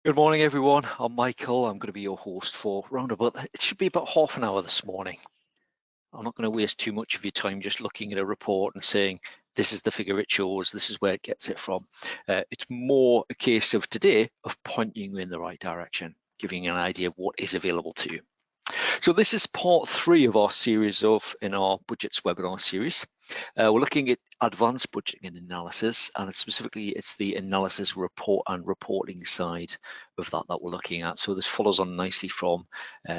Good morning, everyone. I'm Michael. I'm going to be your host for roundabout. It should be about half an hour this morning. I'm not going to waste too much of your time just looking at a report and saying, this is the figure it shows, this is where it gets it from. It's more a case of today of pointing you in the right direction, giving you an idea of what is available to you. So this is part 3 of our series in our budgets webinar series. We're looking at advanced budgeting and analysis, and specifically it's the analysis report and reporting side of that we're looking at. So this follows on nicely from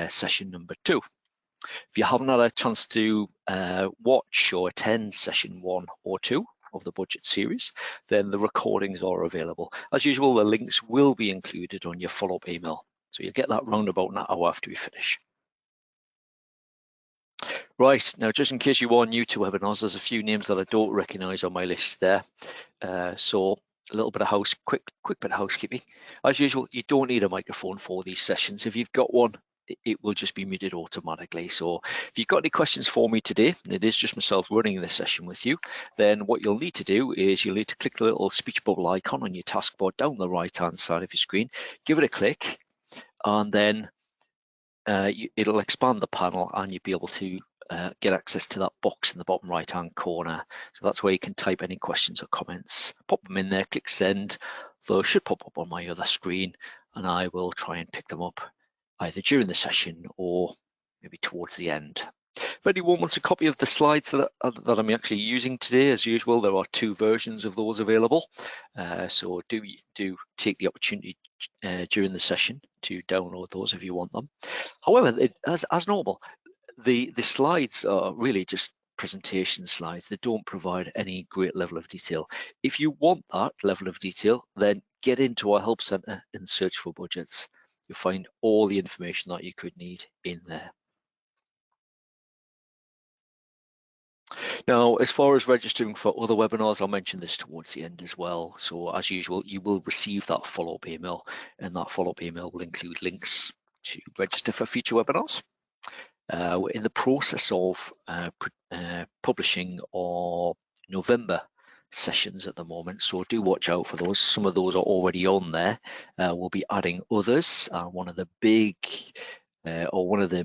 session number 2. If you haven't had a chance to watch or attend session 1 or 2 of the budget series, then the recordings are available. As usual, the links will be included on your follow-up email. So you'll get that round about an hour after we finish. Right, now just in case you are new to webinars, there's a few names that I don't recognise on my list there. So a little bit of quick bit of housekeeping. As usual, you don't need a microphone for these sessions. If you've got one, it will just be muted automatically. So if you've got any questions for me today, and it is just myself running this session with you, then what you'll need to do is you'll need to click the little speech bubble icon on your taskbar down the right-hand side of your screen, give it a click, and then it'll expand the panel and you'll be able to get access to that box in the bottom right hand corner. So that's where you can type any questions or comments, pop them in there, click send. Those should pop up on my other screen and I will try and pick them up either during the session or maybe towards the end. If anyone wants a copy of the slides that I'm actually using today, as usual, there are 2 versions of those available. So do take the opportunity during the session to download those if you want them. However, as normal, the slides are really just presentation slides. They don't provide any great level of detail. If you want that level of detail, then get into our help center and search for budgets. You'll find all the information that you could need in there. Now, as far as registering for other webinars, I'll mention this towards the end as well. So as usual, you will receive that follow-up email, and that follow-up email will include links to register for future webinars. We're in the process of publishing our November sessions at the moment, so do watch out for those. Some of those are already on there. We'll be adding others. One of the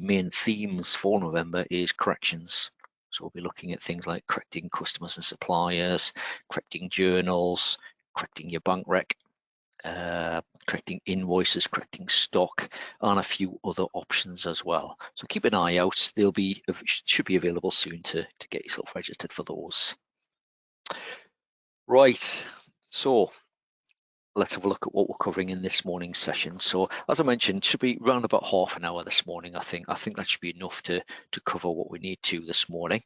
main themes for November is corrections. So we'll be looking at things like correcting customers and suppliers, correcting journals, correcting your bank rec, correcting invoices, correcting stock, and a few other options as well. So keep an eye out. Should be available soon to get yourself registered for those. Right, so let's have a look at what we're covering in this morning's session. So as I mentioned, should be around about half an hour this morning. I think that should be enough to cover what we need to this morning.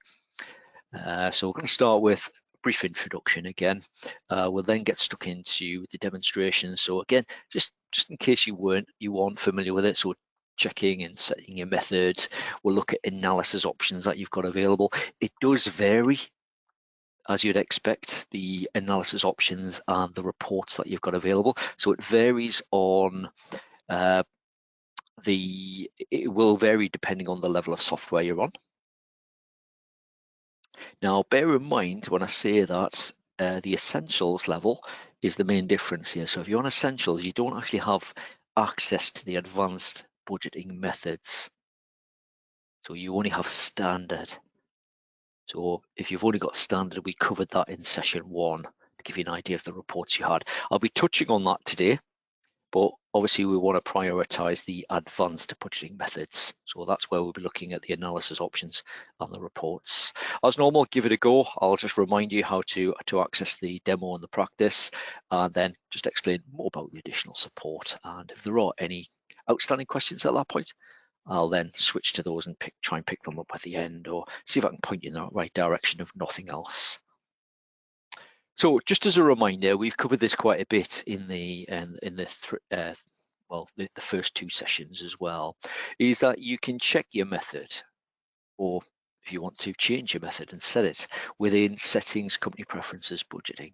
So we're going to start with a brief introduction again. We'll then get stuck into the demonstration. So again, just in case you aren't familiar with it, so checking and setting your method. We'll look at analysis options that you've got available. It does vary, as you'd expect, the analysis options and the reports that you've got available. So it varies on it will vary depending on the level of software you're on. Now, bear in mind when I say that the essentials level is the main difference here. So if you're on essentials, you don't actually have access to the advanced budgeting methods. So you only have standard. So if you've only got standard, we covered that in session 1 to give you an idea of the reports you had. I'll be touching on that today, but obviously we want to prioritize the advanced budgeting methods. So that's where we'll be looking at the analysis options and the reports. As normal, give it a go. I'll just remind you how to access the demo and the practice, and then just explain more about the additional support. And if there are any outstanding questions at that point, I'll then switch to those and try and pick them up at the end, or see if I can point you in the right direction if nothing else. So just as a reminder, we've covered this quite a bit in the first 2 sessions as well, is that you can check your method, or if you want to change your method and set it within settings, company preferences, budgeting.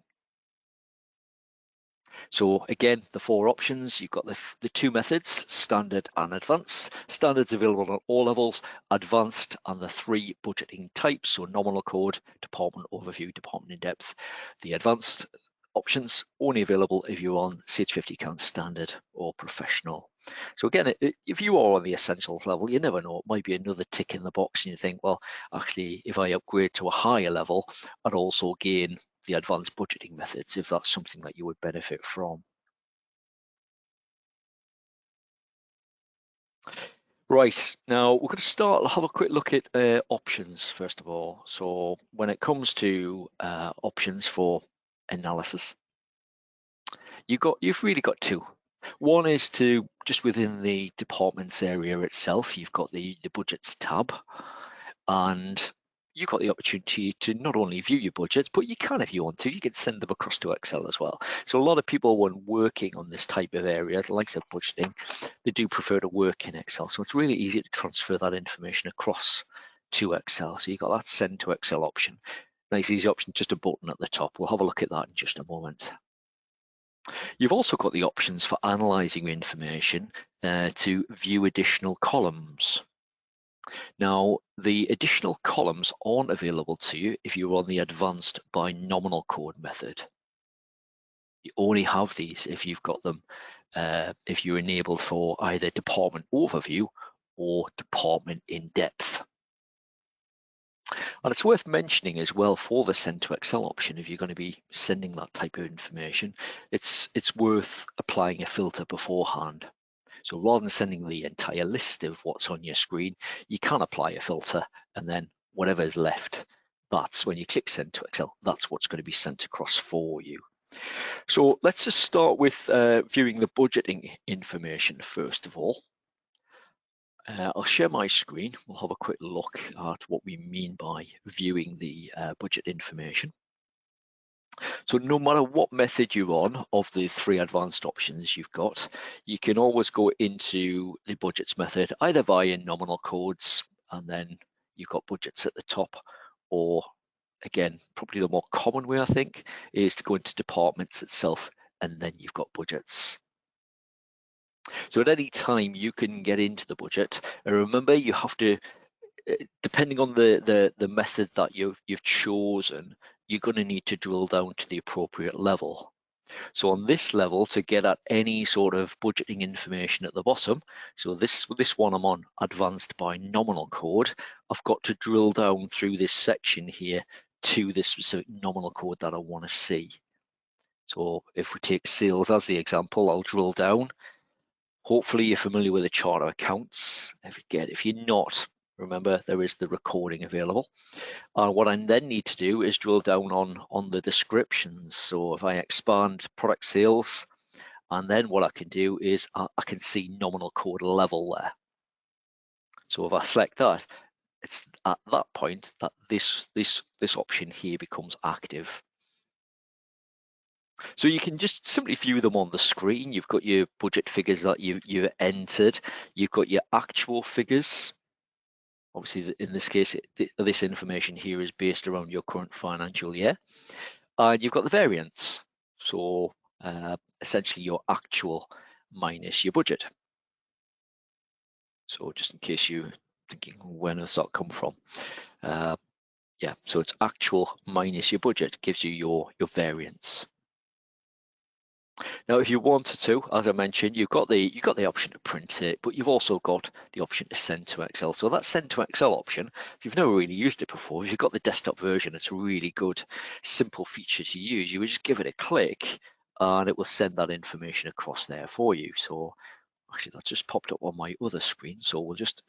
So again, the 4 options, you've got the 2 methods, standard and advanced. Standard's available on all levels, advanced and the 3 budgeting types, so nominal code, department overview, department in depth. The advanced options only available if you're on Sage 50 Account Standard or Professional. So again, if you are on the Essentials level, you never know, it might be another tick in the box and you think, well, actually, if I upgrade to a higher level, I'd also gain the advanced budgeting methods if that's something that you would benefit from. Right, now we're going to have a quick look at options first of all. So when it comes to options for analysis, you've really got two. One is to just within the departments area itself, you've got the budgets tab, and you've got the opportunity to not only view your budgets, but you can, if you want to, you can send them across to Excel as well. So a lot of people, when working on this type of area, like I said, budgeting, they do prefer to work in Excel. So it's really easy to transfer that information across to Excel. So you've got that send to Excel option. Nice easy option, just a button at the top. We'll have a look at that in just a moment. You've also got the options for analyzing information to view additional columns. Now, the additional columns aren't available to you if you're on the advanced by nominal code method. You only have these if you've got them, if you're enabled for either department overview or department in depth. And it's worth mentioning as well for the send to Excel option, if you're going to be sending that type of information, it's worth applying a filter beforehand. So rather than sending the entire list of what's on your screen, you can apply a filter, and then whatever is left, that's when you click send to Excel, that's what's going to be sent across for you. So let's just start with viewing the budgeting information first of all. I'll share my screen. We'll have a quick look at what we mean by viewing the budget information. So no matter what method you're on of the three advanced options you've got, you can always go into the budgets method, either via nominal codes, and then you've got budgets at the top, or again, probably the more common way I think is to go into departments itself, and then you've got budgets. So at any time you can get into the budget, and remember you have to, depending on the method that you've chosen, you're going to need to drill down to the appropriate level. So on this level, to get at any sort of budgeting information at the bottom, so this one I'm on advanced by nominal code, I've got to drill down through this section here to this specific nominal code that I want to see. So if we take sales as the example, I'll drill down. Hopefully you're familiar with the chart of accounts. If you're not, remember there is the recording available. And what I then need to do is drill down on the descriptions. So if I expand product sales, and then what I can do is I can see nominal code level there. So if I select that, it's at that point that this option here becomes active. So you can just simply view them on the screen. You've got your budget figures that you've entered. You've got your actual figures. Obviously, in this case, this information here is based around your current financial year. And you've got the variance. So essentially your actual minus your budget. So just in case you're thinking, when does that come from? Yeah, so it's actual minus your budget gives you your variance. Now, if you wanted to, as I mentioned, you've got the option to print it, but you've also got the option to send to Excel. So that send to Excel option, if you've never really used it before, if you've got the desktop version, it's a really good, simple feature to use. You would just give it a click, and it will send that information across there for you. So actually, that's just popped up on my other screen. So we'll just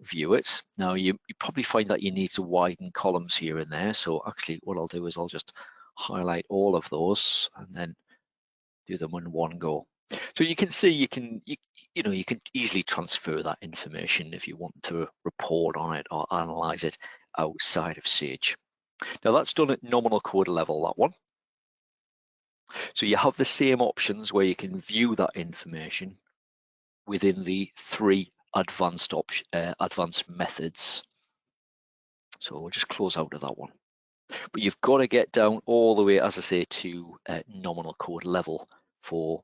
view it. Now, you probably find that you need to widen columns here and there. So actually, what I'll do is I'll just highlight all of those and then do them in one go. So you can see you can easily transfer that information if you want to report on it or analyze it outside of Sage. Now that's done at nominal code level, that one. So you have the same options where you can view that information within the three advanced methods. So we'll just close out of that one. But you've got to get down all the way, as I say, to nominal code level for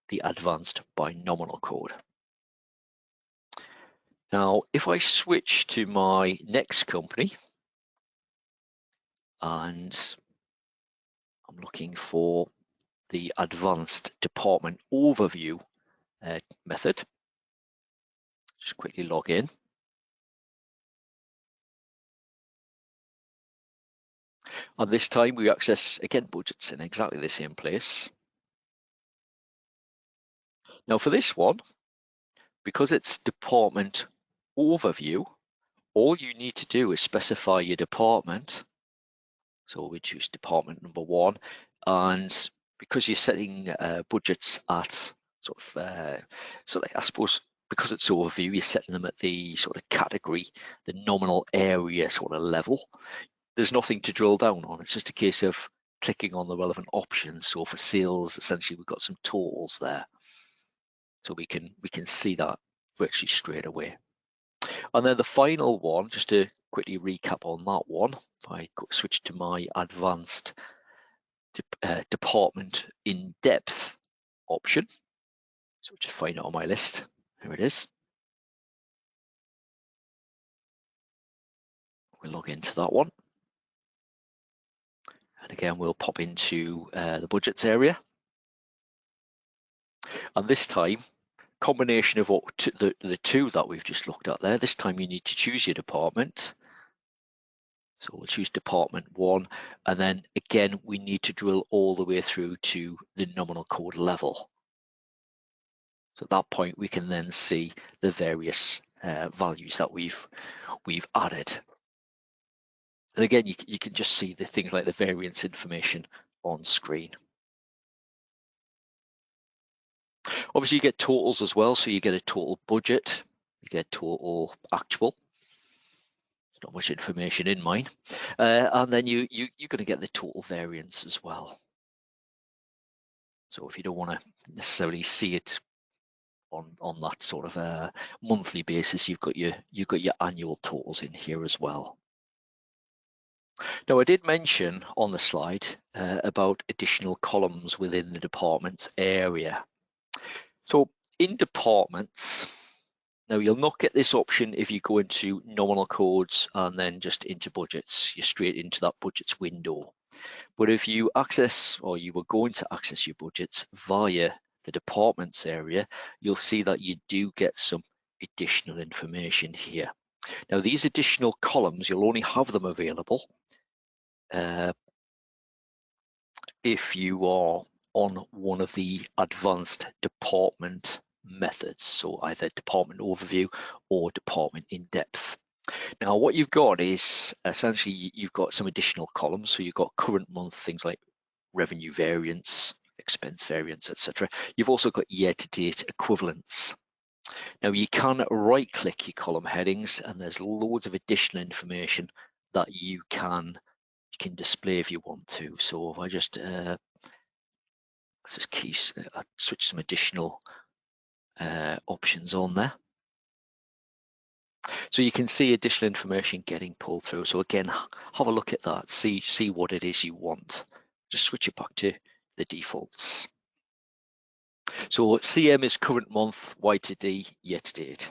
the advanced by nominal code. Now, if I switch to my next company and I'm looking for the advanced department overview method. Just quickly log in. And this time we access, again, budgets in exactly the same place. Now for this one, because it's department overview, all you need to do is specify your department. So we choose department number 1, and because you're setting budgets at sort of, I suppose, because it's overview, you're setting them at the sort of category, the nominal area sort of level. There's nothing to drill down on. It's just a case of clicking on the relevant options. So for sales, essentially, we've got some totals there, so we can see that virtually straight away. And then the final one, just to quickly recap on that one, if I switch to my advanced department in depth option, so just find it on my list. There it is. We'll log into that one. And again, we'll pop into the budgets area. And this time, combination of the two that we've just looked at there, this time you need to choose your department. So we'll choose department 1, and then again, we need to drill all the way through to the nominal code level. So at that point, we can then see the various values that we've added. And again, you can just see the things like the variance information on screen. Obviously, you get totals as well. So you get a total budget, you get total actual. There's not much information in mine. And then you're going to get the total variance as well. So if you don't want to necessarily see it on that sort of a monthly basis, you've got your annual totals in here as well. Now, I did mention on the slide about additional columns within the departments area. So in departments, now you'll not get this option if you go into nominal codes and then just into budgets. You're straight into that budgets window. But if you access, or you were going to access your budgets via the departments area, you'll see that you do get some additional information here. Now, these additional columns, you'll only have them available if you are on one of the advanced department methods, so either department overview or department in depth. Now, what you've got is essentially you've got some additional columns. So you've got current month, things like revenue variance, expense variance, etc. You've also got year-to-date equivalents. Now, you can right-click your column headings, and there's loads of additional information that you can display if you want to. So if I just switch some additional options on there. So you can see additional information getting pulled through. So again, have a look at that, see what it is you want. Just switch it back to the defaults. So CM is current month, Y to D, year to date.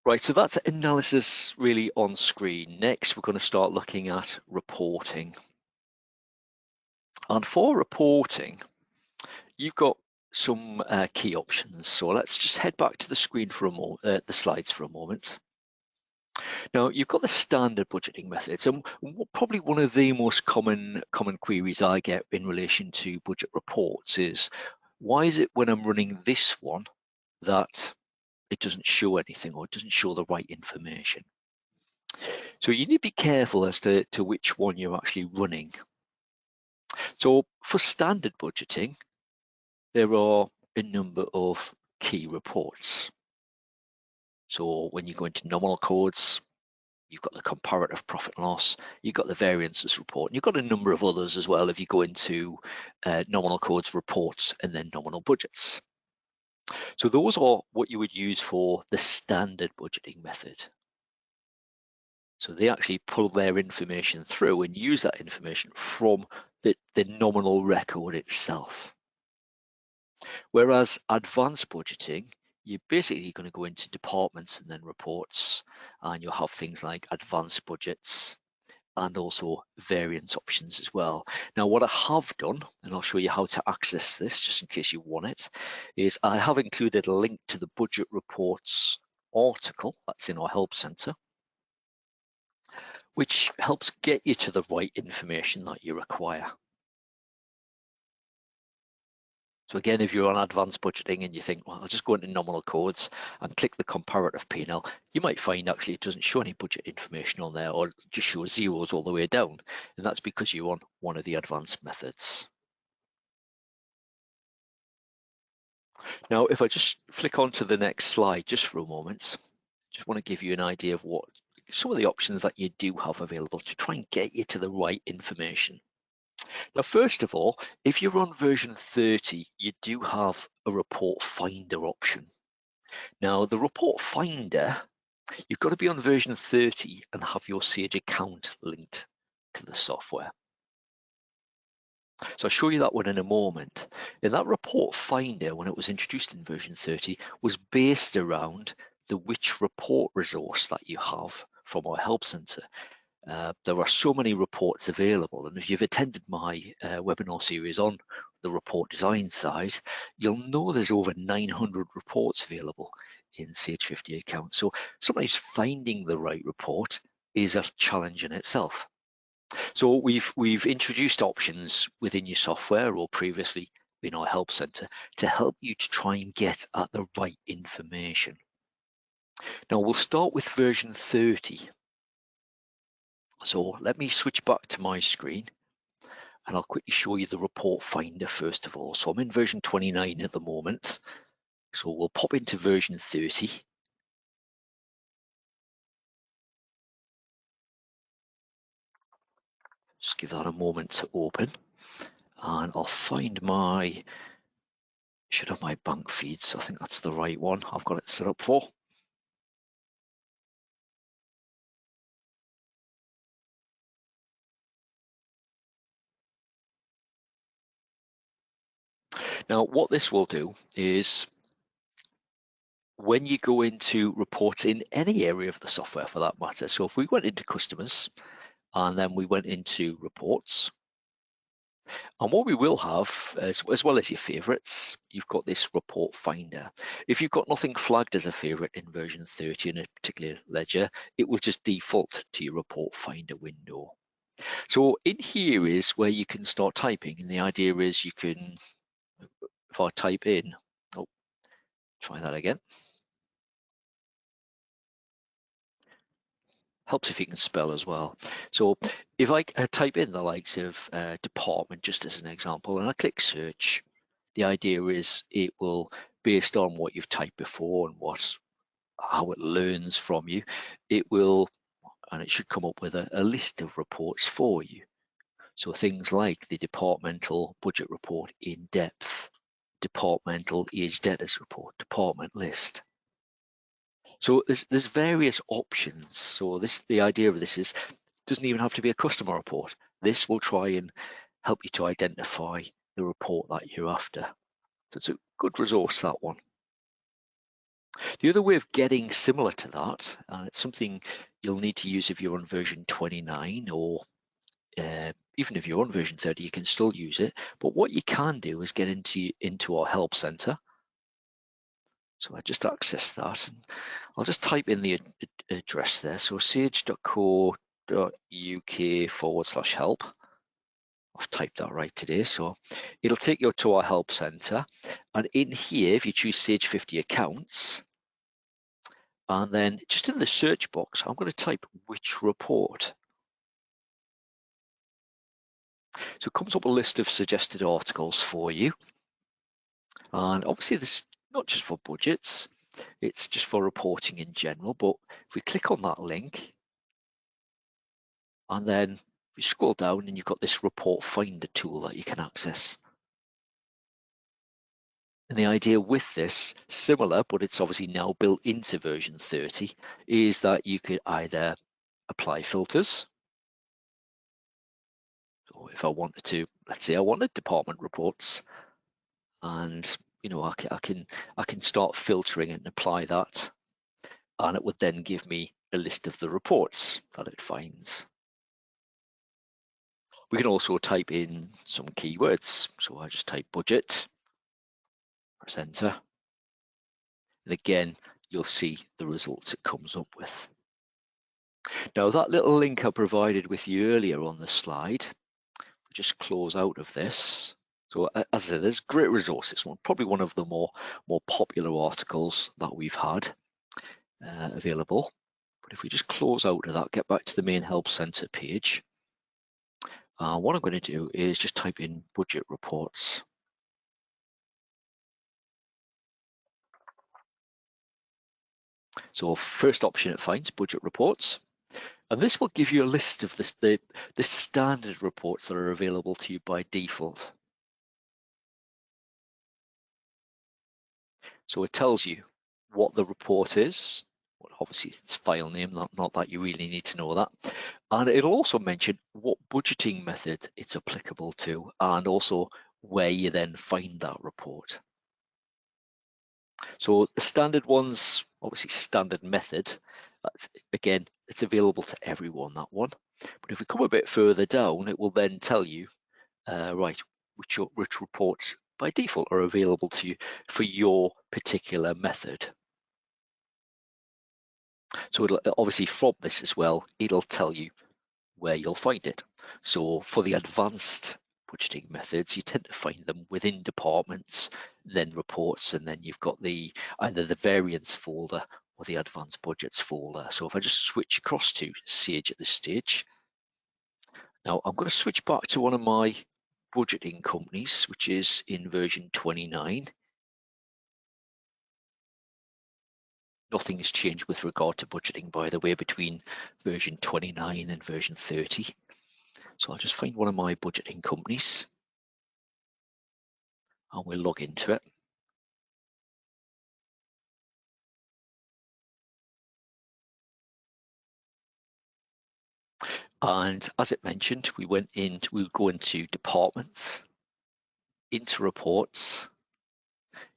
Right, so that's analysis really on screen. Next, we're going to start looking at reporting. And for reporting, you've got some key options. So let's just head back to the screen for a moment, the slides for a moment. Now, you've got the standard budgeting methods, and probably one of the most common queries I get in relation to budget reports is, why is it when I'm running this one that it doesn't show anything, or it doesn't show the right information? So you need to be careful as to which one you're actually running. So for standard budgeting, there are a number of key reports. So when you go into nominal codes, you've got the comparative profit and loss, you've got the variances report, and you've got a number of others as well if you go into nominal codes reports and then nominal budgets. So those are what you would use for the standard budgeting method. So they actually pull their information through and use that information from the nominal record itself. Whereas advanced budgeting, you're basically going to go into departments and then reports, and you'll have things like advanced budgets, and also variance options as well. Now, what I have done, and I'll show you how to access this just in case you want it, is I have included a link to the budget reports article that's in our help center, which helps get you to the right information that you require. So again, if you're on advanced budgeting and you think, well, I'll just go into nominal codes and click the comparative P&L, you might find actually it doesn't show any budget information on there, or just shows zeros all the way down. And that's because you're on one of the advanced methods. Now, if I just flick on to the next slide just for a moment, just want to give you an idea of what some of the options that you do have available to try and get you to the right information. Now, first of all, if you're on version 30, you do have a report finder option. Now, the report finder, you've got to be on version 30 and have your Sage account linked to the software. So I'll show you that one in a moment. And that report finder, when it was introduced in version 30, was based around the Which Report resource that you have from our help center. There are so many reports available, and if you've attended my webinar series on the report design side, you'll know there's over 900 reports available in Sage 50 accounts. So sometimes finding the right report is a challenge in itself. So we've introduced options within your software or previously in our help center to help you to try and get at the right information. Now we'll start with version 30. So let me switch back to my screen and I'll quickly show you the report finder first of all. So I'm in version 29 at the moment. So we'll pop into version 30. Just give that a moment to open and I'll find should have my bank feeds. I think that's the right one I've got it set up for. Now, what this will do is when you go into reports in any area of the software for that matter, so if we went into customers and then we went into reports, and what we will have, as well as your favorites, you've got this report finder. If you've got nothing flagged as a favorite in version 30 in a particular ledger, it will just default to your report finder window. So in here is where you can start typing, and the idea is you can, if I type in, oh, try that again. Helps if you can spell as well. So if I type in the likes of department, just as an example, and I click search, the idea is it will, based on what you've typed before and how it learns from you, it will, and it should come up with a list of reports for you. So things like the departmental budget report in depth, departmental age debtors report, department list. So there's various options. So the idea of this is doesn't even have to be a customer report. This will try and help you to identify the report that you're after. So it's a good resource, that one. The other way of getting similar to that, and it's something you'll need to use if you're on version 29 or even if you're on version 30, you can still use it. But what you can do is get into our help center. So I just access that and I'll just type in the address there. So sage.co.uk/help. I've typed that right today. So it'll take you to our help center. And in here, if you choose Sage 50 accounts, and then just in the search box, I'm going to type which report. So it comes up a list of suggested articles for you. And obviously this not just for budgets, it's just for reporting in general. But if we click on that link, and then you scroll down and you've got this report finder tool that you can access. And the idea with this, similar, but it's obviously now built into version 30, is that you could either apply filters. So if I wanted to, let's say I wanted department reports, and I can start filtering it and apply that, and it would then give me a list of the reports that it finds. We can also type in some keywords. So I just type budget, press enter. And again, you'll see the results it comes up with. Now that little link I provided with you earlier on the slide, we just close out of this. So as I said, there's great resources. Probably one of the more popular articles that we've had available. But if we just close out of that, get back to the main Help Center page. What I'm going to do is just type in budget reports. So first option it finds budget reports. And this will give you a list of the standard reports that are available to you by default. So it tells you what the report is. Well, obviously, it's file name, not that you really need to know that. And it'll also mention what budgeting method it's applicable to, and also where you then find that report. So the standard ones, obviously standard method, again, it's available to everyone, that one. But if we come a bit further down, it will then tell you, right, which reports by default are available to you for your particular method. So it'll, obviously from this as well, it'll tell you where you'll find it. So for the advanced budgeting methods, you tend to find them within departments, then reports, and then you've got either the variance folder or the advanced budgets folder. So if I just switch across to Sage at this stage, now I'm going to switch back to one of my budgeting companies, which is in version 29. Nothing has changed with regard to budgeting, by the way, between version 29 and version 30. So I'll just find one of my budgeting companies and we'll log into it. And as it mentioned, we'll go into departments, into reports.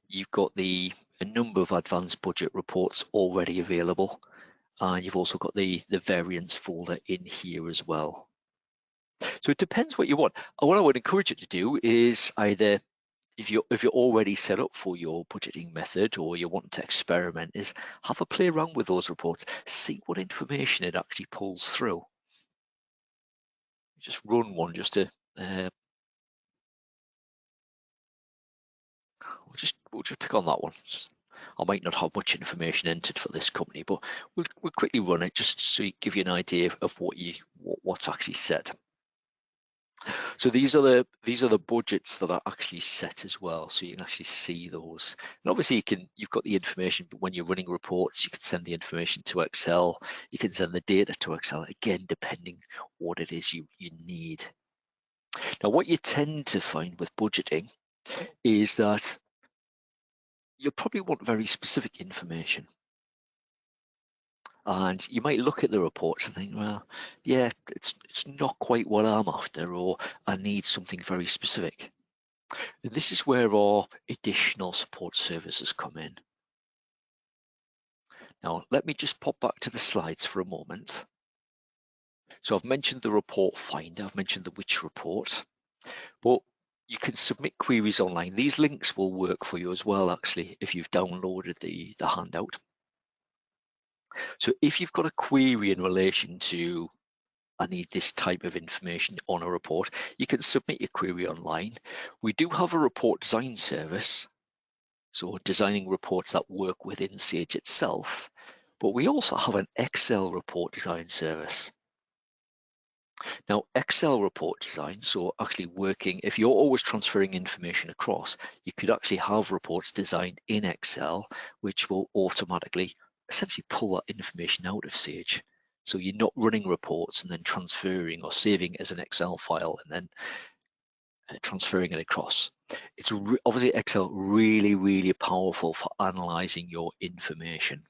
You've got a number of advanced budget reports already available. And you've also got the variance folder in here as well. So it depends what you want. And what I would encourage you to do is either, if you're already set up for your budgeting method or you want to experiment, is have a play around with those reports, see what information it actually pulls through. Just run one just to we'll just pick on that one. I might not have much information entered for this company, but we'll quickly run it just so give you an idea of what's actually set. So these are the budgets that are actually set as well, so you can actually see those. And obviously you've got the information, but when you're running reports, you can send the information to Excel. You can send the data to Excel, again, depending what it is you need. Now, what you tend to find with budgeting is that you'll probably want very specific information. And you might look at the reports and think, well, yeah, it's not quite what I'm after, or I need something very specific. And this is where our additional support services come in. Now, let me just pop back to the slides for a moment. So I've mentioned the report finder, I've mentioned the which report, but you can submit queries online. These links will work for you as well, actually, if you've downloaded the handout. So if you've got a query in relation to, I need this type of information on a report, you can submit your query online. We do have a report design service, so designing reports that work within Sage itself, but we also have an Excel report design service. Now, Excel report design, so actually working, if you're always transferring information across, you could actually have reports designed in Excel, which will automatically essentially pull that information out of Sage. So you're not running reports and then transferring or saving it as an Excel file and then transferring it across. It's obviously Excel really, really powerful for analyzing your information.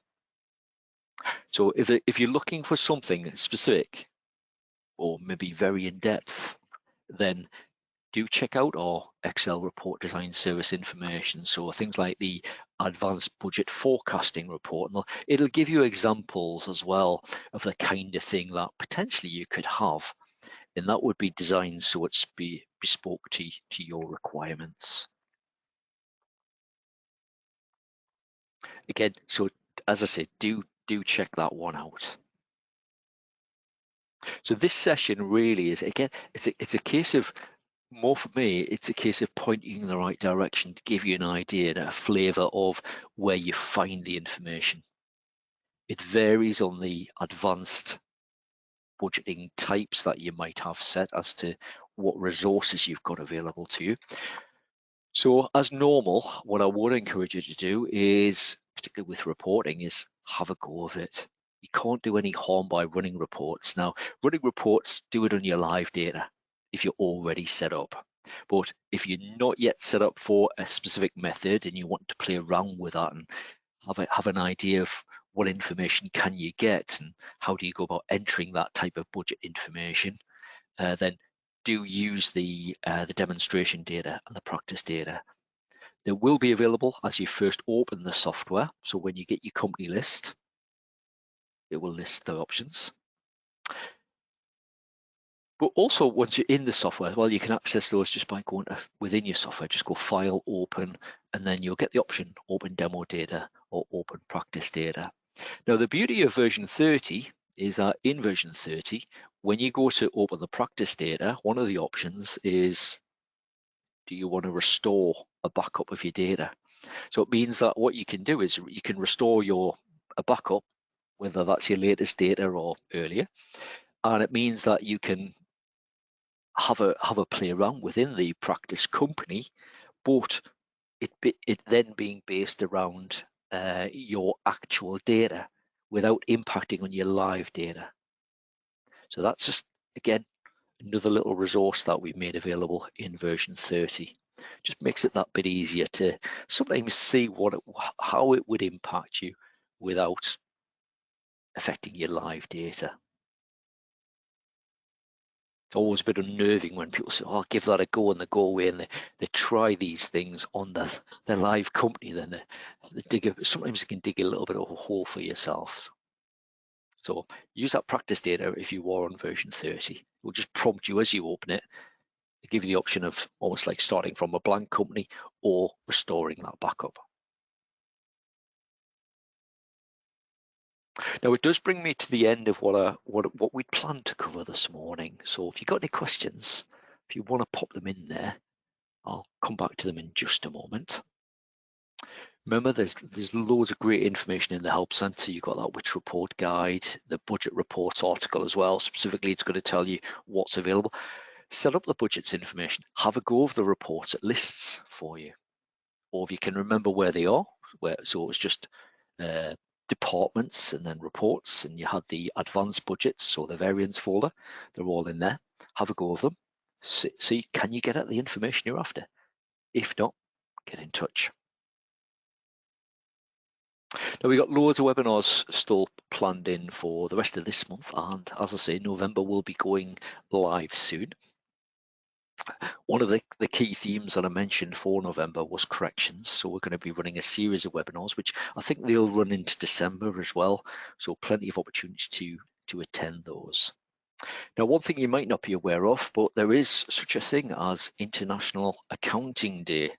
So if you're looking for something specific or maybe very in depth, then do check out our Excel report design service information. So things like the advanced budget forecasting report, and it'll give you examples as well of the kind of thing that potentially you could have and that would be designed so it's bespoke to your requirements. Again, so as I said, do check that one out. So this session really is, again, it's a case of, more for me, it's a case of pointing you in the right direction to give you an idea and a flavour of where you find the information. It varies on the advanced budgeting types that you might have set as to what resources you've got available to you. So as normal, what I would encourage you to do is, particularly with reporting, is have a go of it. You can't do any harm by running reports. Now, running reports, do it on your live data if you're already set up. But if you're not yet set up for a specific method and you want to play around with that and have an idea of what information can you get and how do you go about entering that type of budget information, then do use the demonstration data and the practice data. They will be available as you first open the software. So when you get your company list, it will list the options. But also once you're in the software, well, you can access those just by going to within your software, just go File, Open, and then you'll get the option Open Demo Data or Open Practice Data. Now, the beauty of version 30 is that in version 30, when you go to open the practice data, one of the options is, do you want to restore a backup of your data? So it means that what you can do is you can restore a backup, whether that's your latest data or earlier, and it means that you can have a play around within the practice company, but it then being based around your actual data without impacting on your live data. So that's just, again, another little resource that we've made available in version 30. Just makes it that bit easier to sometimes see how it would impact you without affecting your live data. It's always a bit unnerving when people say, oh, I'll give that a go, and they go away and they try these things on their live company, then sometimes you can dig a little bit of a hole for yourself. So use that practice data if you are on version 30. It will just prompt you as you open it to give you the option of almost like starting from a blank company or restoring that backup. Now, it does bring me to the end of what we'd planned to cover this morning. So if you've got any questions, if you want to pop them in there, I'll come back to them in just a moment. Remember, there's loads of great information in the Help Centre. You've got that Which Report guide, the budget reports article as well. Specifically, it's going to tell you what's available. Set up the budgets information. Have a go of the reports it lists for you. Or if you can remember where they are, so it's just departments and then reports, and you had the advanced budgets or the variance folder. They're all in there. Have a go of them. See, can you get at the information you're after? If not, get in touch. Now, we've got loads of webinars still planned in for the rest of this month, and as I say, November will be going live soon. One of the key themes that I mentioned for November was corrections. So we're going to be running a series of webinars, which I think they'll run into December as well. So plenty of opportunities to attend those. Now, one thing you might not be aware of, but there is such a thing as International Accounting Day.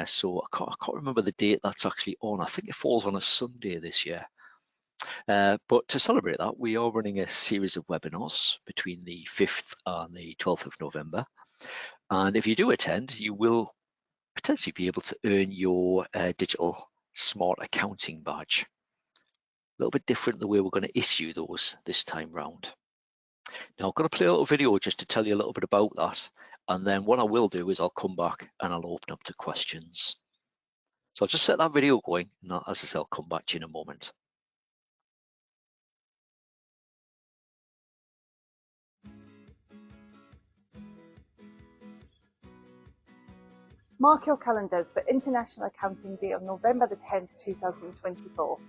So I can't remember the date that's actually on. I think it falls on a Sunday this year. But to celebrate that, we are running a series of webinars between the 5th and the 12th of November. And if you do attend, you will potentially be able to earn your digital smart accounting badge. A little bit different the way we're going to issue those this time round. Now, I'm going to play a little video just to tell you a little bit about that. And then what I will do is I'll come back and I'll open up to questions. So I'll just set that video going, and as I say, I'll come back to you in a moment. Mark your calendars for International Accounting Day on November the 10th, 2024.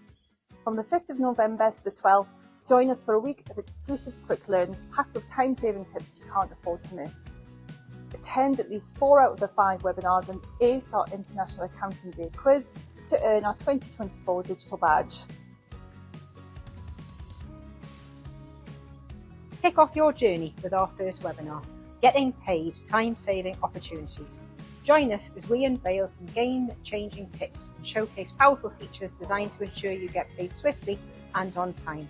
From the 5th of November to the 12th, join us for a week of exclusive quick learns packed with time-saving tips you can't afford to miss. Attend at least 4 out of the 5 webinars and ace our International Accounting Day quiz to earn our 2024 digital badge. Kick kick off your journey with our first webinar, Getting Paid Time-Saving Opportunities. Join us as we unveil some game-changing tips and showcase powerful features designed to ensure you get paid swiftly and on time.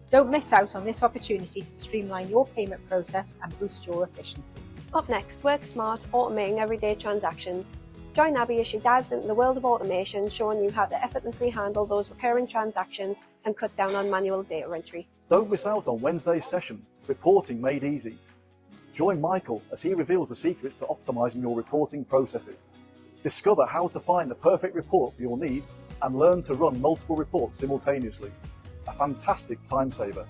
Don't miss out on this opportunity to streamline your payment process and boost your efficiency. Up next, work smart, automating everyday transactions. Join Abby as she dives into the world of automation, showing you how to effortlessly handle those recurring transactions and cut down on manual data entry. Don't miss out on Wednesday's session, Reporting Made Easy. Join Michael as he reveals the secrets to optimizing your reporting processes. Discover how to find the perfect report for your needs and learn to run multiple reports simultaneously. A fantastic time saver.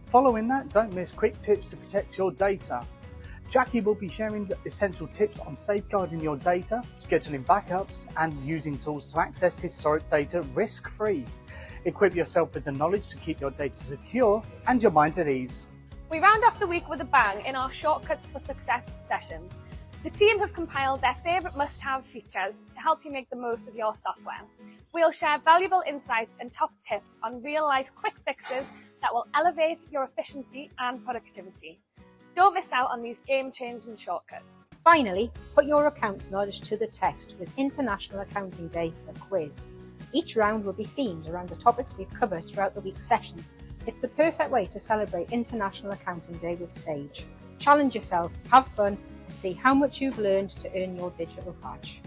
Following that, don't miss quick tips to protect your data. Jackie will be sharing essential tips on safeguarding your data, scheduling backups, and using tools to access historic data risk-free. Equip yourself with the knowledge to keep your data secure and your mind at ease. We round off the week with a bang in our Shortcuts for Success session. The team have compiled their favourite must-have features to help you make the most of your software. We'll share valuable insights and top tips on real-life quick fixes that will elevate your efficiency and productivity. Don't miss out on these game-changing shortcuts. Finally, put your accounts knowledge to the test with International Accounting Day, the quiz. Each round will be themed around the topics we've covered throughout the week's sessions. It's the perfect way to celebrate International Accounting Day with Sage. Challenge yourself, have fun, and see how much you've learned to earn your digital badge.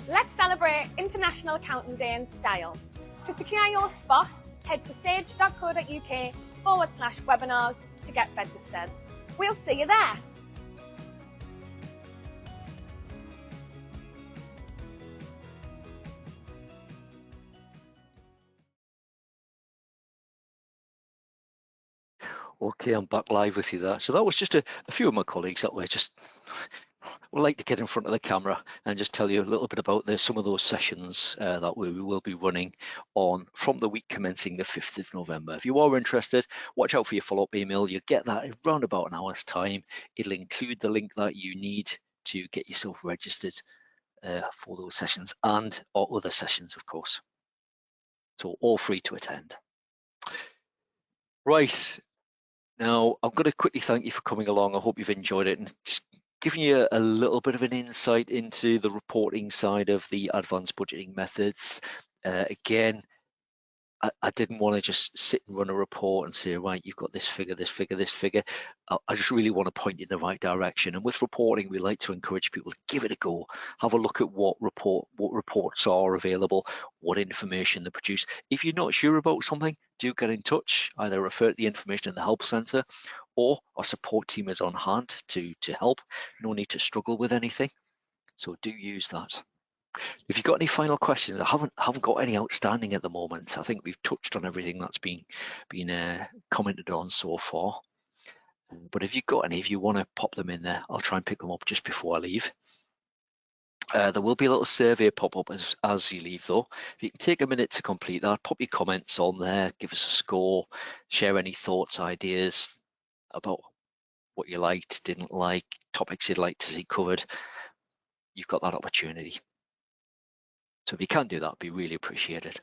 Let's celebrate International Accounting Day in style. To secure your spot, head to sage.co.uk/webinars to get registered. We'll see you there. Okay, I'm back live with you there. So that was just a few of my colleagues that were just would like to get in front of the camera and just tell you a little bit about some of those sessions that we will be running on from the week commencing the 5th of November. If you are interested, watch out for your follow-up email. You'll get that in around about an hour's time. It'll include the link that you need to get yourself registered for those sessions and or other sessions, of course. So all free to attend. Right. Now, I'm going to quickly thank you for coming along. I hope you've enjoyed it and just giving you a little bit of an insight into the reporting side of the advanced budgeting methods. Again, I didn't want to just sit and run a report and say, right, you've got this figure, this figure, this figure. I just really want to point you in the right direction. And with reporting, we like to encourage people to give it a go. Have a look at what reports are available, what information they produce. If you're not sure about something, do get in touch. Either refer to the information in the help centre, or our support team is on hand to help. No need to struggle with anything. So do use that. If you've got any final questions, I haven't got any outstanding at the moment. I think we've touched on everything that's been commented on so far. But if you've got any, if you want to pop them in there, I'll try and pick them up just before I leave. There will be a little survey pop up as you leave though. If you can take a minute to complete that, pop your comments on there, give us a score, share any thoughts, ideas about what you liked, didn't like, topics you'd like to see covered. You've got that opportunity. So if you can do that, it'd be really appreciated.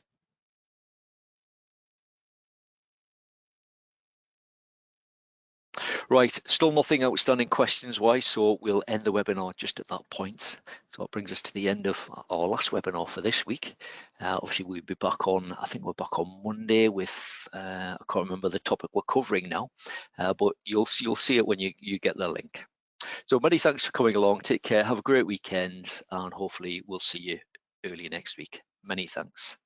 Right, still nothing outstanding questions-wise, so we'll end the webinar just at that point. So it brings us to the end of our last webinar for this week. Obviously, we'll be back on, I think we're back on Monday with, I can't remember the topic we're covering now, but you'll see it when you get the link. So many thanks for coming along. Take care, have a great weekend, and hopefully we'll see you early next week. Many thanks.